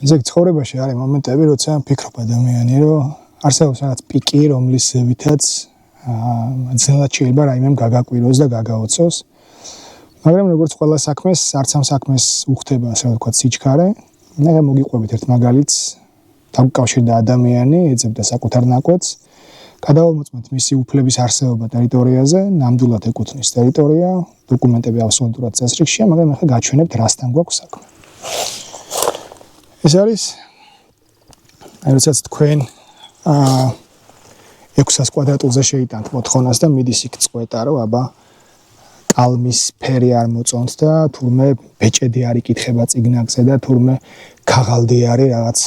ისე ცხოვრებაში არის მომენტები, როცა ფიქრობ ადამიანი, რომ არსებობს რაღაც პიკი, რომლის ზევითაც ძნელად შეიძლება რაიმემ გაგაკვიროს და გაგაოცოს. მაგრამ როგორც ყველა საქმეს, არც ამ საქმეს უხდება, ასე ვთქვათ, სიჩქარე. და მოგიყვებით ერთ მაგალითს, დამკავშირდა ადამიანი, ეძებდა საკუთარ ნაკვეთს. გადავამოწმოთ მისი უფლების არსებობა ტერიტორიაზე, ნამდვილად ეკუთვნის ტერიტორია, დოკუმენტები აბსოლუტურად წესრიგშია, მაგრამ ახლა გაჩვენებთ რასთან გვაქვს საქმე. ეს არის როდესაც თქვენ 600 კვადრატულზე შეიტანთ მოთხოვნას და მიდის იქ წყვეტა, რომ აბა კალმის ფერი არ მოწონთ და თურმე ბეჭედი არ იკითხება წიგნაკზე და თურმე ქაღალდი არის რაღაც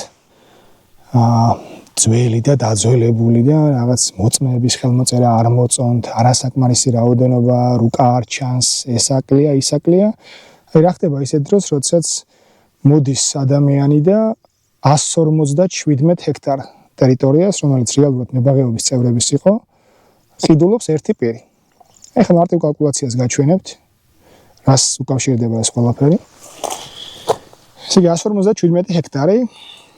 ძველი და დაძველებული და რაღაც მოწმეების ხელმოწერა არ მოწონთ, არასაკმარისი რაოდენობა, რუკა არ ჩანს, ესაკლია, ისაკლია. რა ხდება ისეთ დროს, როდესაც მოდის ადამიანი და 157 ჰექტარ ტერიტორიას, რომელიც რეალურად მებაღეობის წევრების იყო, ყიდულობს ერთი პირი. ეხლა მარტივ კალკულაციას გაჩვენებთ, რას უკავშირდება ეს ყველაფერი. ესე იგი 157 ჰექტარი,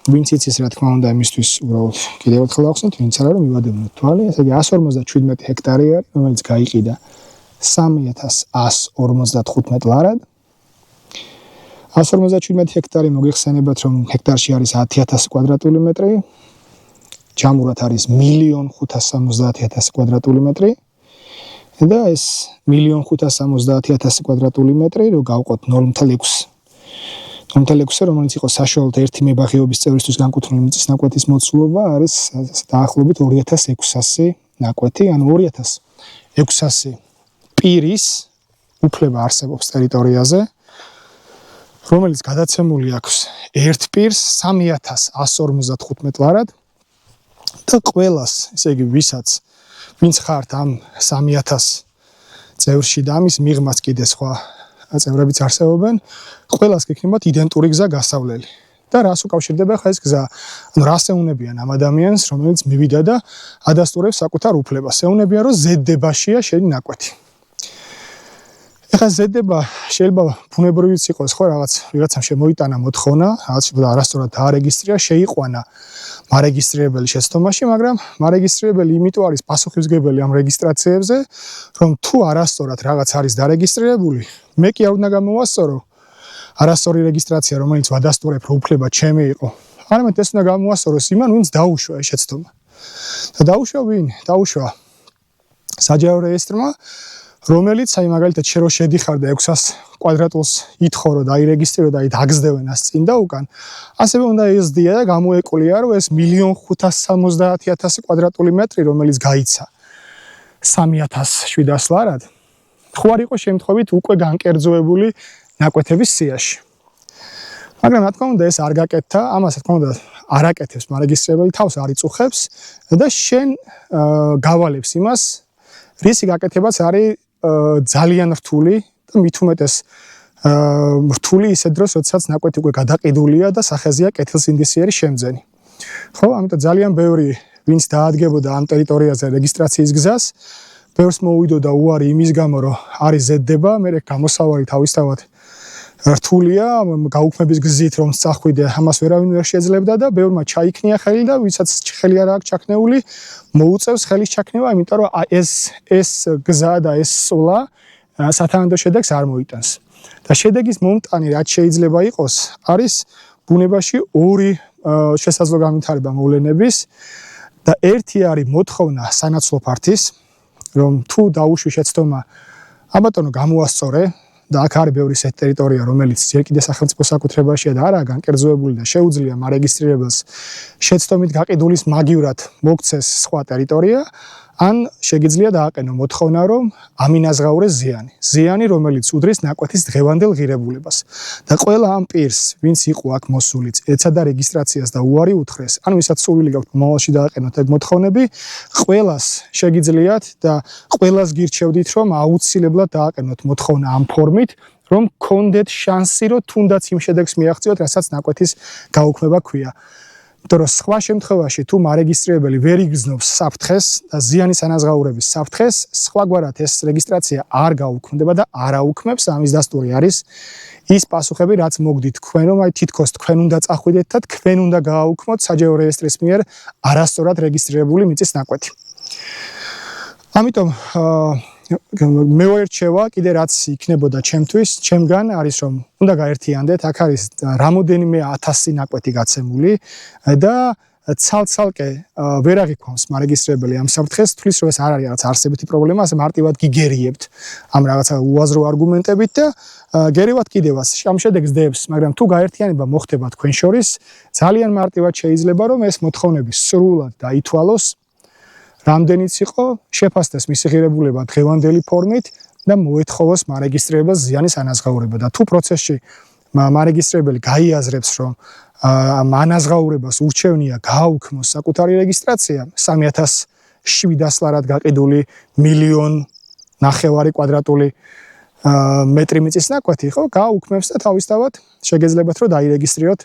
ვინც იცის რა თქმა უნდა იმისთვის უბრალოდ კიდევ ერთხელ ახსნით, ვინც არა რომ მივადევნოთ თვალი, ესე იგი 157 ჰექტარი არის, რომელიც გაიყიდა 3155 ლარად. 157 ჰექტარი მოგიხსენებათ, რომ ჰექტარში არის 10000 კვადრატული მეტრი, ჯამურად არის 1,570,000 კვადრატული მეტრი. და ეს 1,570,000 კვადრატული მეტრი, რო გავყოთ 0.6, რომელიც იყო საშუალოდ ერთი მებაღეობის წევრისთვის განკუთვნილი მიწის ნაკვეთის მოცულობა, არის დაახლოებით 2600 ნაკვეთი, ანუ 2600 პირის უფლება არსებობს ტერიტორიაზე, რომელიც გადაცემული აქვს ერთ პირს 3155 ლარად და ყველას, ესე იგი ვინც ხართ ამ 3000 წევრში და ამის მიღმაც კიდე სხვა წევრებიც არსებობენ, ყველას გექნებათ იდენტური გზა გასავლელი. და რას უკავშირდება ხა ეს გზა? ანუ რას ეუნებიან ამ ადამიანს, რომელიც მივიდა და ადასტურებს საკუთარ უფლებას? ეუნებიან, რომ ზედებაშია შენი ნაკვეთი. ეხლა ზედება შეიძლება ბუნებრივიც იყოს, ხო, ვიღაცამ შემოიტანა მოთხოვნა, რაღაც არასწორად დაარეგისტრირა, შეიყვანა მარეგისტრირებელი შეცდომაში, მაგრამ მარეგისტრირებელი იმიტომ არის პასუხისმგებელი ამ რეგისტრაციებზე, რომ თუ არასწორად რაღაც არის დარეგისტრირებული, მე კი არ უნდა გამოვასწორო არასწორი რეგისტრაცია, რომელიც ვადასტურებ, რომ უფლება ჩემი იყო. არამედ ეს უნდა გამოვასწოროს იმან, ვინც დაუშვა ეს შეცდომა. და დაუშვა ვინ? დაუშვა საჯარო რეესტრმა, რომელიც აი მაგალითად შენ რო შედიხარ და 600 კვადრატულს ითხოვრო და აირეგისტრირო და აი დაგზდევენ ას წინ და უკან. ასევე უნდა ეზდია და გამოეკვლია, რომ ეს 1,570,000 კვადრატული მეტრი, რომელიც გაიცა 3700 ლარად, ხო არ იყო შემთხვევით უკვე განკერძოებული ნაკვეთების სიაში. მაგრამ რა თქმა უნდა ეს არ გაკეთდა, ამას რა თქმა უნდა არ აკეთებს მარეგისტრირებელი, თავს არ იწუხებს და შენ გავალებს იმას, რისი გაკეთებაც არის ძალიან რთული და მით უმეტეს რთული ისე დროს, როდესაც ნაკვეთი უკვე გადაყიდულია და სახეზეა კეთილსინდისიერი შემძენი. ხო, ამიტომ ძალიან ბევრი ვინც დაადგებოდა ამ ტერიტორიაზე რეგისტრაციის გზას, ბევრს მოუვიდოდა უარი იმის გამო, რომ არის ზედება, მე გამოსავალი თავისთავად რთულია, გაუქმების გზით რომ წახვიდე, ამას ვერავინ ვერ შეძლებდა და ბევრმა ჩაიქნია ხელი და ვისაც ხელი არ აქვს ჩაქნეული, მოუწევს ხელის ჩაქნება, იმიტომ რომ ეს გზა და ეს სვლა სათანადო შედეგს არ მოიტანს. და შედეგის მომტანი რაც შეიძლება იყოს, არის ბუნებაში ორი შესაძლო განვითარება მოვლენების და ერთი არის მოთხოვნა სანაცვლო ფართის, რომ თუ დაუშვი შეცდომა, აბატონო გამოასწორე და აქ არის ბევრი ისეთი ტერიტორია, რომელიც ჯერ კიდე სახელმწიფო საკუთრებაშია და არაა განკერძოებული და შეუძლია მარეგისტრირებელს შეცდომით გაყიდულის მაგივრად მოგცეს სხვა ტერიტორია, ან შეგიძლია დააყენო მოთხოვნა, რომ ამინაზღაურეს ზიანი, რომელიც უდრის ნაკვეთის დღევანდელ ღირებულებას. და ყველა ამ პირს, ვინც იყო აქ მოსულიც, ეცადა რეგისტრაციას და უარი უთხრეს, ან ვისაც სურვილი გაქვთ მომავალში დააყენოთ ეგ მოთხოვნები, ყველას შეგიძლიათ და ყველას გირჩევდით, რომ აუცილებლად დააყენოთ მოთხოვნა ამ ფორმით, რომ გქონდეთ შანსი, რომ თუნდაც იმ შედეგს მიაღწიოთ, რასაც ნაკვეთის გაუქმება ქვია. იმიტომ რომ სხვა შემთხვევაში თუ მარეგისტრირებელი ვერ იგრძნობს საფრთხეს და ზიანის ანაზღაურების საფრთხეს, სხვაგვარად ეს რეგისტრაცია არ გაუქმდება და არ აუქმებს. ამის დასტური არის ის პასუხები, რაც მოგდით თქვენ, რომ აი თითქოს თქვენ უნდა წახვიდეთ და თქვენ უნდა გააუქმოთ საჯარო რეესტრის მიერ არასწორად რეგისტრირებული მიწის ნაკვეთი. ამიტომ მეორე რჩევა კიდე რაც იქნებოდა ჩემთვის, ჩემგან არის რომ უნდა გაერთიანდეთ, აქ არის რამოდენიმე 1000 ნაკვეთი გაცემული და ცალ-ცალკე ვერ აღიქვამს მარეგისტრირებელი ამ საფრთხეს, თulis რომ ეს არ არის რაღაც არსებითი პრობლემა, ასე მარტივად გიგერიებთ ამ რაღაცა უაზრო არგუმენტებით და გერივად კიდევაც ამ შედეგს დებს, მაგრამ თუ გაერთიანება მოხდება თქვენ შორის, ძალიან მარტივად შეიძლება რომ ეს მოთხოვნები სრულად დაითვალოს, რამდენიც იყო, შეფასდეს მისი ღირებულება დღევანდელი ფორმით და მოეთხოვოს მარეგისტრირებელს ზიანის ანაზღაურება და თუ პროცესში მარეგისტრირებელი გაიაზრებს, რომ ამ ანაზღაურებას ურჩევნია გააუქმოს საკუთარი რეგისტრაცია 3700 ლარად გაყიდული 1,5 კვადრატული მეტრი მიწის ნაკვეთი, ხო, გააუქმებს და თავისთავად შეგეძლებათ რომ დაირეგისტრიროთ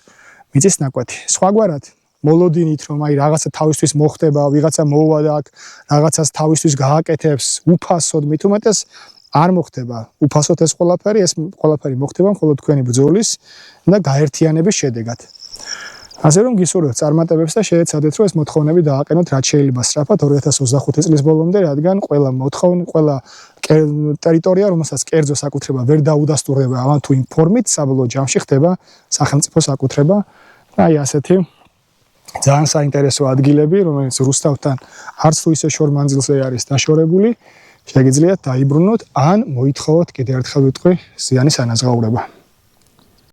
მიწის ნაკვეთი. სხვაგვარად მოლოდინით რომ აი რაღაცა თავისთვის მოხდება, ვიღაცა მოვა და აქ რაღაცას თავისთვის გააკეთებს, უფასოდ მით უმეტეს არ მოხდება. უფასოდ ეს ყველაფერი მოხდება მხოლოდ თქვენი ბრძოლის და გაერთიანების შედეგად. ასე რომ გისურვებთ წარმატებებს და შეეცადეთ რომ ეს მოთხოვნები დააყენოთ რაც შეიძლება სწრაფად 2025 წლის ბოლომდე, რადგან ყველა ტერიტორია, რომელსაც კერძო საკუთრება ვერ დაუდასტურდება ამ თუ იმ ფორმით, საბოლოო ჯამში ხდება სახელმწიფო საკუთრება. აი ასეთი ძალიან საინტერესო ადგილები, რომელიც რუსთავთან არც თუ ისე შორ მანძილზე არის დაშორებული, შეგიძლიათ დაიბრუნოთ ან მოითხოვოთ კიდევ ერთხელ ვიტყვი ზიანის ანაზღაურება.